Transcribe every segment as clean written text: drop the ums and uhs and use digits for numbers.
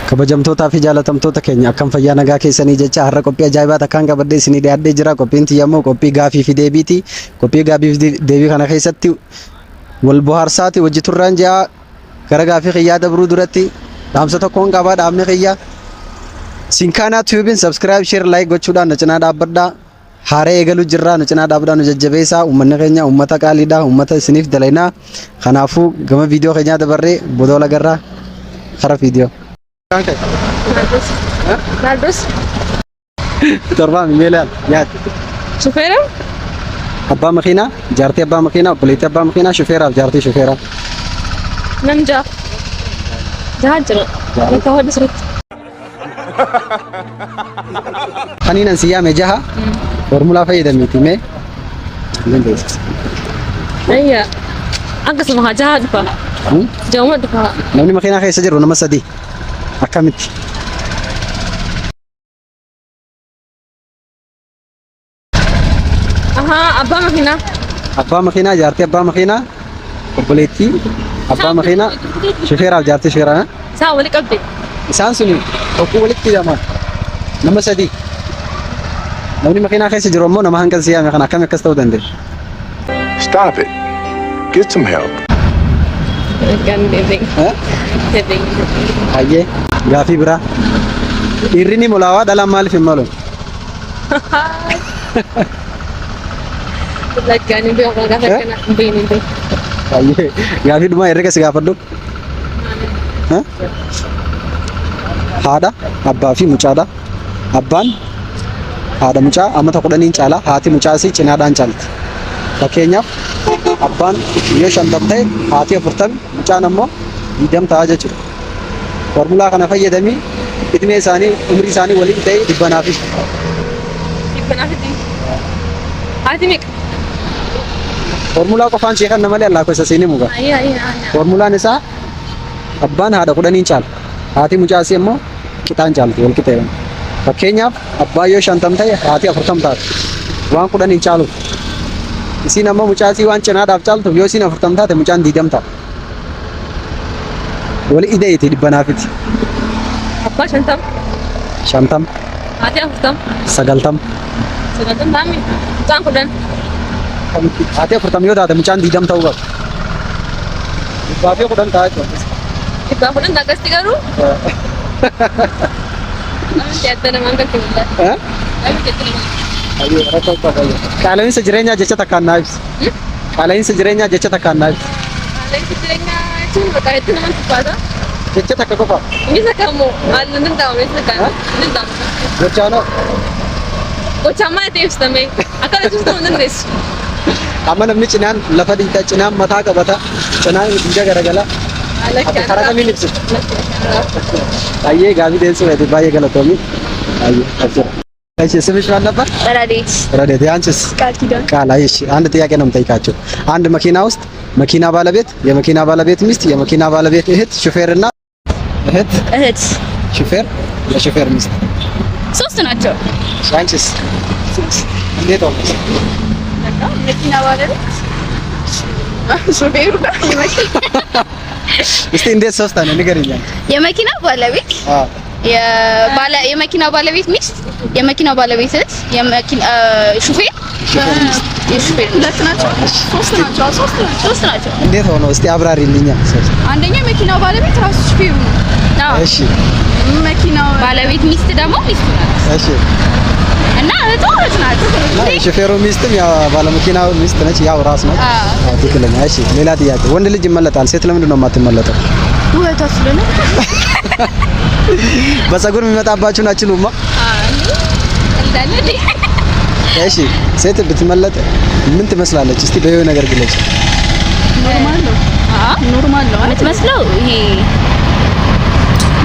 kabajamtoota fi jaalatamtoota keenya akkam fayyaa nagaa keessanii jecha har'a qophii ajaa'ibaa takkaan qabadhee isinii dhiyaadhee jira. Qophiin tiyyamoo qophii gaafii fi deebiiti. Qophii gaafii fi deebii kana keessatti wal bohaarsaati wajji turraan jaa gara gaafii xiyyaa dabruu duratti dhaamsa tokkoon qabaa. Dhaamni xiyyaa Sinkaanaa Tubin subscribe share like gochuudhaan na cinaa dhaabbadhaa. Haara eegalu jirra na cinaa dhaabbadhaa nu jajjabeessaa. Uummanni keenya uummata qaaliidha, uummata isiniif dalaynaa. Kanaafuu gama viidiyoo keenyaa dabarree bodoola garraa kara viidiyoo. Nardos. Torban Milan, yaad. Shufeera? Abbaa makiinaa, jaartii abbaa makiinaa, obboleettii abbaa makiinaa, shufeeraaf jaartii shufeeraa. Namja. Jaha jira. Akka hodhi sirriitti. Kaniinan si yaame jaha. Formulaa fayyadamiiti mee? Dandeessis. Ayya. Akkasuma haa jaha dhufa. Jauma dhufa. Namni makiinaa keessa jiru nama sadii. Akkamitti? Abbaa makiinaa. Abbaa makiinaa, jaartii abbaa makiinaa, obboleettii abbaa makiinaa, shufeeraaf jaartii shufeeraa. Isaan wali qabde. Isaan suni tokko walitti hidhaman nama sadii. Namni makiinaa keessa jiru ammoo nama hanga siyaame kana akkami akkas ta'uu dandeenya? Stop it. Get some help. Hayyee gaafii biraa. Dhiirri ni mulaawaa dhalaan maaliif hin malu? Laggaan hin beeku gaafa kana hin beekne. Hayyee gaafii dhumaa herrega si gaafadhu. Haadha abbaa fi mucaadha. Abbaan haadha mucaa amata 10 caala, haati mucaasii cinaadhaan caalti. Fakkeenyaaf abbaan yoo 50 ta'e haati 40, mucaan ammoo 20 ta'a jechuudha. Formulaa kana fayyadamii idmee isaanii umrii isaanii waliin ta'e dhibbanaaf. Haati meeqa? Formulaa qofaan sheekan nama malee Allah isa siinii muga. Formulaan isaa abbaan haadha 10 caala, haati mucaasii ammoo qixaan caalti wal qixee. Fakkeenyaaf abbaa yoo 50 ta'e haati 40 taati. Waan 10 caalu. Isiin ammoo mucaasii waan cinaadhaaf caaltu yoo isiin 40 taate mucaan 20 ta'a. Wali ideeti dhibbanaafiti. Abbaa 50. 50. Haati 40. 90. 90 taami. Mucaan 10. Haati 40 yoo taate mucaan 20 ta'uu qaba. Dhibbaa fi 10 ta'a jechuudha. Dhibbaa 10 akkasitti garuu. Namni adda namaan kan kennu. Qaala'insa jireenyaa jecha takkaan naa ibsi. Qaala'insa jireenyaa jecha takkaan naa ibsi. Qaala'insa jireenyaa jechuun bakka hedduu nama tuffaata. Jecha takka qofa. Inni takka immoo maal nan danda'amu inni takka hin danda'amu. Gochaanoo. Gochaan maal ta'e ibsitame akka jechuus ta'uu hin dandeessu. Amma namni cinaan lafa dhiitaa, cinaan mataa qabata, cinaan dhiiga garagala. Karaa kamiin ibsitu? Baay'ee gaafii deemsuu baay'ee galatoomi. Baay'ee ajjira. እሺ ስምሽ ማን ነበር? ረዴት። ረዴት። አንቺስ? ቃል ኪዳን። ቃል። እሺ አንድ ጥያቄ ነው የምጠይቃቸው። አንድ መኪና ውስጥ መኪና ባለቤት፣ የመኪና ባለቤት ሚስት፣ የመኪና ባለቤት እህት፣ ሹፌርና እህት ሹፌር፣ የሹፌር ሚስት ሶስት ናቸው። አንቺስ? እንዴት ሆነ? መኪና ባለቤት ሹፌሩ እስቲ እንዴት ሶስት አለ ንገሪኝ። የመኪና ባለቤት የመኪና ባለቤት ሚስት፣ የመኪና ባለቤት እህት፣ የመኪና ሹፌር የሹፌር ሁለት ናቸው። ሶስት ናቸው። እንዴት ሆኖ እስቲ አብራሪልኛ። አንደኛ የመኪና ባለቤት ራሱ ሹፌሩ ነው። እሺ። መኪናው ባለቤት ሚስት ደግሞ ሚስቱ ናት። እሺ። እና እህቶች ናቸው። ሹፌሩ ሚስትም ያው ባለመኪናው ሚስት ነች፣ ያው ራስ ነው። ትክክለኛ። እሺ ሌላ ጥያቄ። ወንድ ልጅ ይመለጣል፣ ሴት ለምንድን ነው የማትመለጠው? ውበቷ ስለሆነ። በፀጉር የሚመጣባችሁን አችሉማ? እሺ ሴት ብትመለጥ ምን ትመስላለች? እስቲ በየው ነገር ግለጭ። ኖርማል ነው። ኖርማል ነው የምትመስለው። ይሄ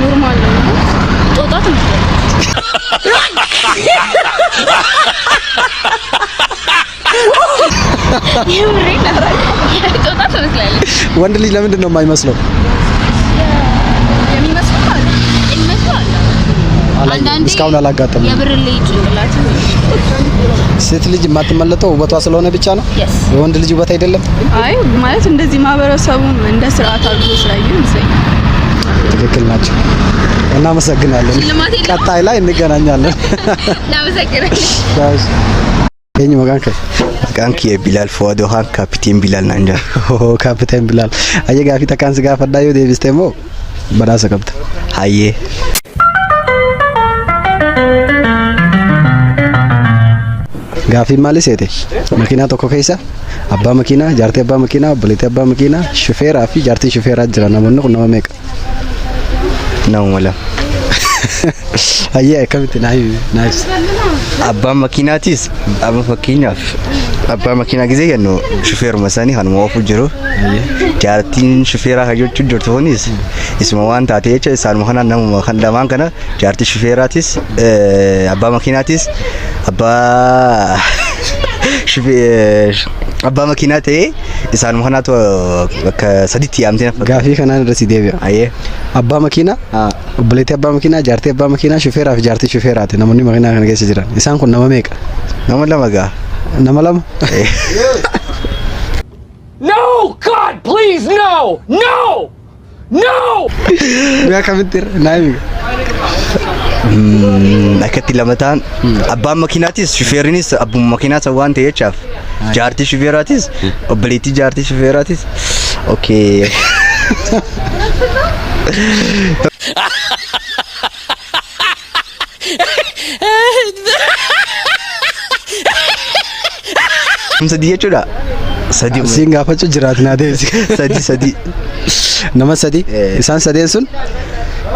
ኖርማል ነው። ጦጣ ትመስላለች። ጦጣ ትመስላለች። ወንድ ልጅ ለምንድን ነው የማይመስለው? እስካሁን አላጋጠመም። የብር ልጅ ጭንቅላት ሴት ልጅ የማትመለጠው ውበቷ ስለሆነ ብቻ ነው። የወንድ ልጅ ውበት አይደለም። አይ ማለት እንደዚህ ማህበረሰቡን እንደ ስርዓት አድርጎ ስላየው ይመስለኛል። ትክክል ናቸው። እናመሰግናለን። ሽልማት የለም? ቀጣይ ላይ እንገናኛለን። እናመሰግናለን። ጋሽ የኝ መጋንከ Maqaan kiyya Bilaal Fuwaad yookaan Kaapiteen Bilaal naan jedhama. ካፒቴን ቢላል አየ ጋፊ ተካን ስጋ ፈዳዩ ዴቪስቴሞ በዳሰ ከብተ Hayyee. ጋፊ ማለት ሴቴ መኪና tokko keessa abbaa makiinaa jaartii abbaa makiinaa obboleettii abbaa makiinaa shufeeraa fi jaartii shufeeraa jira namoonni kun nama meeqa? Nama lama. Ayyee akkamitti naayis Abbaan makiinaatis amma fakkeenyaaf abbaa makiinaa gisee jennu shufeeruma isaanii kanuma oofuu jiru. Jaartiin shufeeraa kan jechuun jirtuunis isuma waan taate jecha isaanuma kanaan namuma kan lamaan kana jaartii shufeeraatis abbaa makiinaatis abbaa makiinaa ta'ee isaanuma kanaatu bakka sadiitti yaamtee gaafii kanaan irratti deebi'a. Hayyee. Abbaa makiinaa obboleettii abbaa makiinaa jaartii abbaa makiinaa shufeeraa fi jaartii shufeeraati namoonni makiinaa kana keessa jiran isaan kun nama meeqa? Nama lama gaa. Nama lama? No! God, please, no! No! No! Biya kamitti naayimi? Akkatti lama ta'an abbaan makiinaatis shufeerinis abbuma makiinaa ta'u waan ta'e jechaaf jaartii shufeeraatis obboleettii jaartii shufeeraatis okay. Sadii jechuudha. Sadii. Siin gaafachuu jiraatu naa deebisi. Sadii. Nama sadii isaan sadeen sun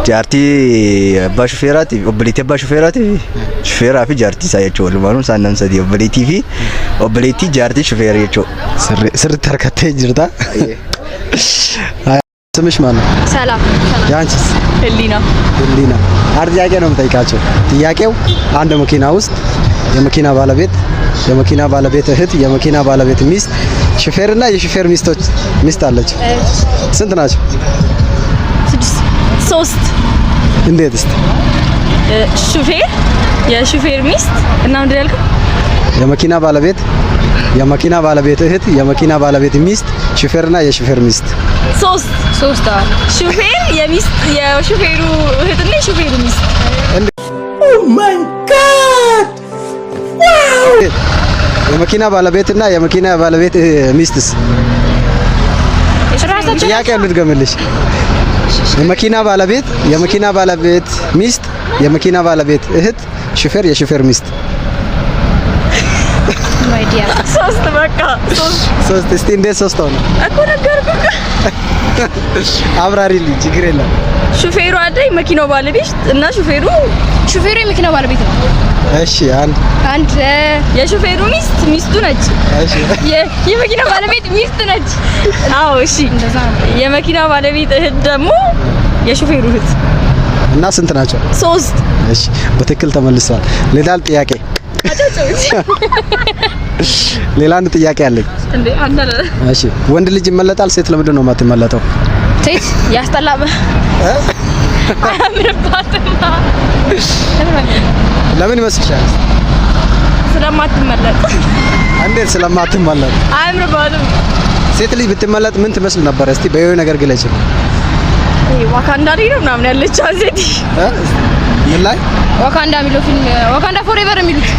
jaartii abbaa shufeeraati obboleettii abbaa shufeeraati shufeeraa fi jaartii isaa jechuudha. Walumaa isaan nam sadii obboleettii fi obboleettii jaartii shufeeraa jechuudha. sirriitti harkattee jirta. ስምሽ ማን ነው? ሰላም። ያንቺስ? ህሊና። ህሊና። አንድ ጥያቄ ነው የምጠይቃቸው። ጥያቄው አንድ መኪና ውስጥ የመኪና ባለቤት እህት፣ የመኪና ባለቤት ሚስት፣ ሹፌርና የሹፌር ሚስት አለች። ስንት ናቸው? 3 እንዴት እስቲ? ሹፌር፣ የሹፌር ሚስት እና ምንድን ያልከው? የመኪና ባለቤት እህት፣ የመኪና ባለቤት ሚስት፣ ሹፌርና የሹፌር ሚስት። 3 ሹፌር፣ የሹፌሩ እህትና የሹፌሩ ሚስት። ኦ ማይ ጋድ! ዋው! የመኪና ባለቤትና የመኪና ባለቤት ሚስትስ? ጥያቄውን ልድገምልሽ። የመኪና ባለቤት ሚስት፣ የመኪና ባለቤት እህት፣ ሹፌር፣ የሹፌር ሚስት። ማይዲያ 3 በቃ 3 እስቲ እንዴት 3 ሆነ? እኮ ነገርኩህ። አብራሪልኝ፣ ችግር የለም። ሹፌሩ አለ፣ የመኪናው ባለቤት እና ሹፌሩ የመኪናው ባለቤት ነው። እሺ አንድ የሹፌሩ ሚስቱ ነች። እሺ የመኪናው ባለቤት ሚስት ነች። አዎ እሺ፣ እንደዛ ነው። የመኪናው ባለቤት እህት ደግሞ የሹፌሩ እህት እና ስንት ናቸው? 3 እሺ፣ በትክክል ተመልሷል። ሌላ ጥያቄ ሌላ አንድ ጥያቄ አለኝ። እንዴ አንተ? እሺ፣ ወንድ ልጅ ይመለጣል፣ ሴት ለምንድን ነው የማትመለጠው? ሴት ያስጠላበ አያምርባትማ። ለምን ይመስልሻል? ስለማትመለጥ። እንዴት ስለማትመለጥ? አያምርባትም። ሴት ልጅ ብትመለጥ ምን ትመስል ነበር? እስቲ በየሆነ ነገር ግለጭ። ዋካንዳ ላይ ነው ምናምን ያለች ሴት። ምን ላይ? ዋካንዳ የሚለው ፊልም ዋካንዳ ፎሬቨር የሚሉት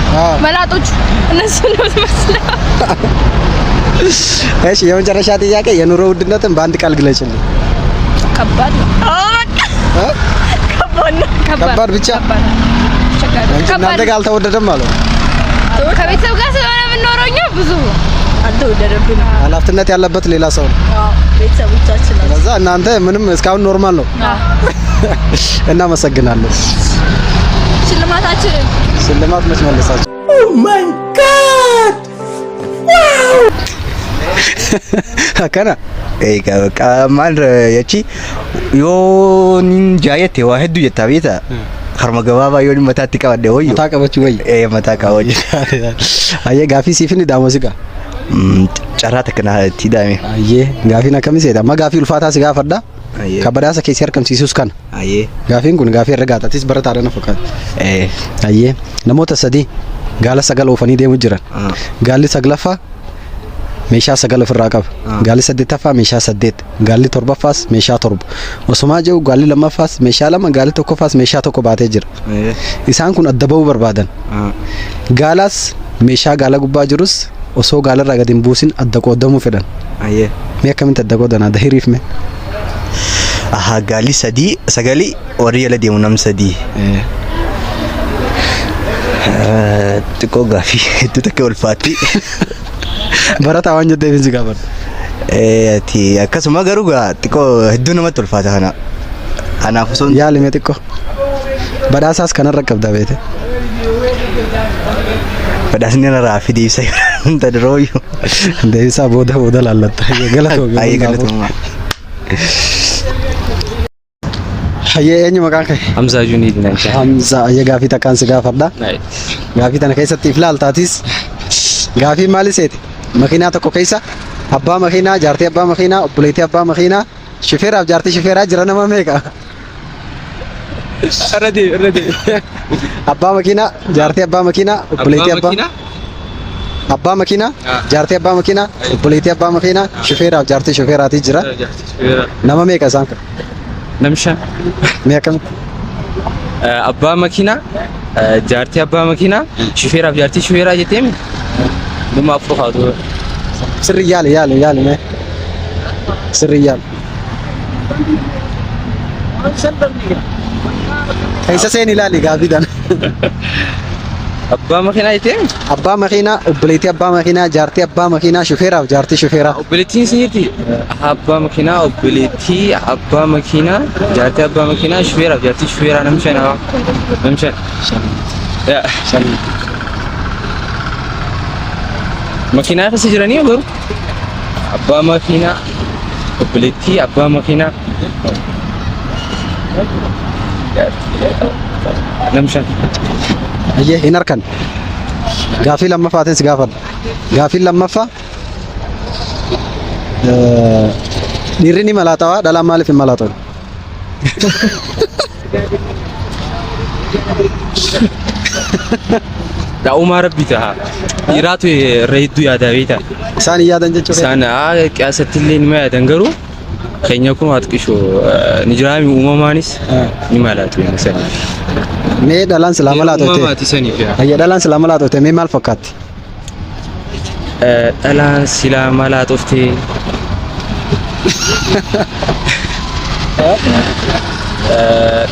መላጦች እነሱ ነው መስለው። እሺ፣ የመጨረሻ ጥያቄ የኑሮ ውድነትን በአንድ ቃል ግለጭልኝ። ከባድ ነው። ከባድ ብቻ። እናንተ ጋር አልተወደደም ማለት ነው? ከቤተሰብ ጋር ስለሆነ የምንኖረው እኛ ብዙ አልተወደደብንም። ኃላፊነት ያለበት ሌላ ሰው ነው። አዎ ቤተሰቦቻችን ነው። ስለዚህ እናንተ ምንም እስካሁን ኖርማል ነው። እናመሰግናለን። ሽልማት መች መለሳችሁ? ኦ ማይ ጋድ! ዋው! አከና በቃ ማን ያቺ ዮን ጃየት ዋህዱ የታቤታ harma gabaabaa yoo mataatti qabadde hoyyo mataa qabachuu wayya mataa qabachuu ayyee gaafii siifin daamosiga carraa takka na tiidame ayyee gaafiin akkamii seeta amma gaafii ulfaataa si gaafadha kabadaasa keessi harkamsiisuus kana gaafiin kun gaafii irra gaatatis bara taadhana fakkaata ayyee namoota sadii gaala sagal oofanii deemu jiran gaalli saglaffaa meeshaa 9 ofirraa qaba. Gaalli 8ffaa meeshaa 8, gaalli 7ffaas meeshaa 7. Osumaa jiru gaalli 2ffaas meeshaa 2, gaalli 1ffaas meeshaa 1 baatee jira. Isaan kun adda ba'uu barbaadan. Gaalaas meeshaa gaala gubbaa jirus osoo gaalarraa gadi hin buusin adda qoodamuu fedhan. Mee akkamitti adda qoodan adda hiriif mee? Aha gaalli 3 9 warri jala deemu nam 3. Xiqqoo gaafii hedduu takka ulfaatti. Barataa waan jettee fi gaafadha. Ati akkasuma garuu xiqqoo hedduu namatti ulfaata kana. Kanaaf osoo yaalime xiqqoo. Badhaasaas kanarra qabda beete. badhaasni irraa fi deebisa hunda dirooyu. Deebisa booda laallatta. Galatoomaa. Ayi galatoomaa. Hayyee eenyu maqaan kee? Hamza Junid naan shaa. Hamza hayyee gaafii takkaan si gaafadha. Gaafii tana keessatti if laaltaatis gaafii maali seeti? Makiinaa tokko keessa abbaa makiinaa, jaartii abbaa makiinaa, obboleettii abbaa makiinaa, shifeeraaf jaartii shifeeraa jira nama meeqa? Irra Abbaa makiinaa, jaartii abbaa makiinaa, obboleettii abbaa makiinaa, jaartii abbaa makiinaa, obboleettii abbaa makiinaa, shifeeraaf jaartii shifeeraatii jira. Nama meeqa isaan kun? Namsha. Mee akkamitti? Abbaa makiinaa, jaartii abbaa makiinaa, shifeeraaf jaartii shifeeraa jetteemi. Dhuma afur haatu. Sirri yaali mee. Sirri yaali. Keessa seen ilaali gaafii tana. Abbaa makiinaa jetteemi. Abbaa makiinaa, obboleettii abbaa makiinaa, jaartii abbaa makiinaa, shifeeraaf jaartii shifeeraa. Obboleettiin siniti abbaa makiinaa, obboleettii abbaa makiinaa, jaartii abbaa makiinaa, shifeeraaf jaartii shifeeraa namshan. Makiinaa keessa jiranii garuu abbaa makiinaa, obboleettii abbaa makiinaa, namshan. Hayyee hin harkan. Gaafii lammaffaatiin si gaafadha. Gaafii lammaffaa dhiirri ni malaatawaa dhalaan maaliif hin malaatawu? Daa'umaa rabbii ta'a. Dhiiraatu irra hedduu yaadaa beektaa. Isaan hin yaadan jechuudha. Isaan qiyaasatti illee nima yaadan garuu keenya kun haa xiqqishoo ni jiraami uumamaanis ni malaatu saniif. Mee dhalaan silaa malaatofte? Uumamaati saniif yaa. Hayyee dhalaan silaa malaatofte mee maal fakkaatti? Dhalaan silaa malaatofte.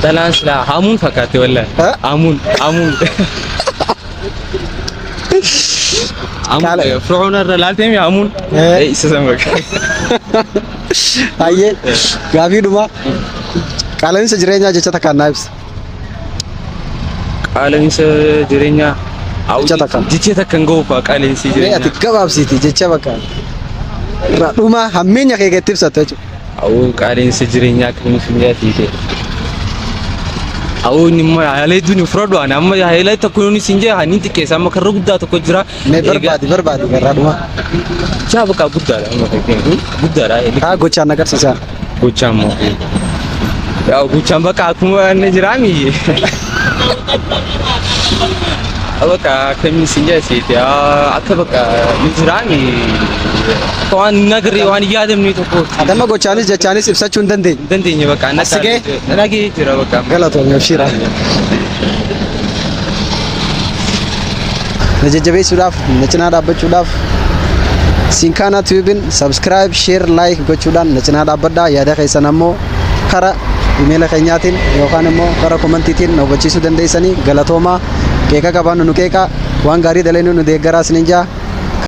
Dhalaan silaa hamuun fakkaatti wallaan. Hamuun. Fir'oon irra laalteemi hamuun. Isa san bakka. Hayyee gaafii dhumaa qaala'insa jireenyaa jecha takkaan naa ibsa. Qaala'insa jireenyaa. Jecha takkaan. Jecha takkaan ga'u fa'aa qaala'insi jireenyaa. Ati gabaabsiiti jecha bakka. Dhumaa hammeenya kee keetti ibsatte jechuudha. Awuu qaala'insa jireenyaa akkamitti mijaatiite. Awuu inni haala hedduun fudhadhu ani amma haala tokko yoon isin jee hani xiqqeessa amma karra guddaa tokko jira. Mee barbaadi garraa dhumaa. Jaa bakka guddaadha amma fakkeen guddaadha. Haa gochaan agarsiisa. Gochaan moo. Yaa gochaan bakka akkuma inni jiraami. Bakka akkamiin isin jee siite akka bakka ni jiraami. Waan nagri waan yaadamne tokko. Adama gochaanis jechaanis ibsachuu hin dandeenye. Dandeenye bakka nagee jira bakka. Galatoomii obshiraa. Na jajjabeessuudhaaf na cinaa dhaabbachuudhaaf Sinkaana Tuubin subscribe, share, like gochuudhaan na cinaa dhaabbadhaa. Yaada keessan ammoo karaa imeela keenyaatiin yookaan immoo karaa komantiitiin na hubachiisuu dandeessanii. Galatoomaa. Keeka qabaannu nu keeka waan gaarii dalaynuu nu deeggaraa isiniin jaa.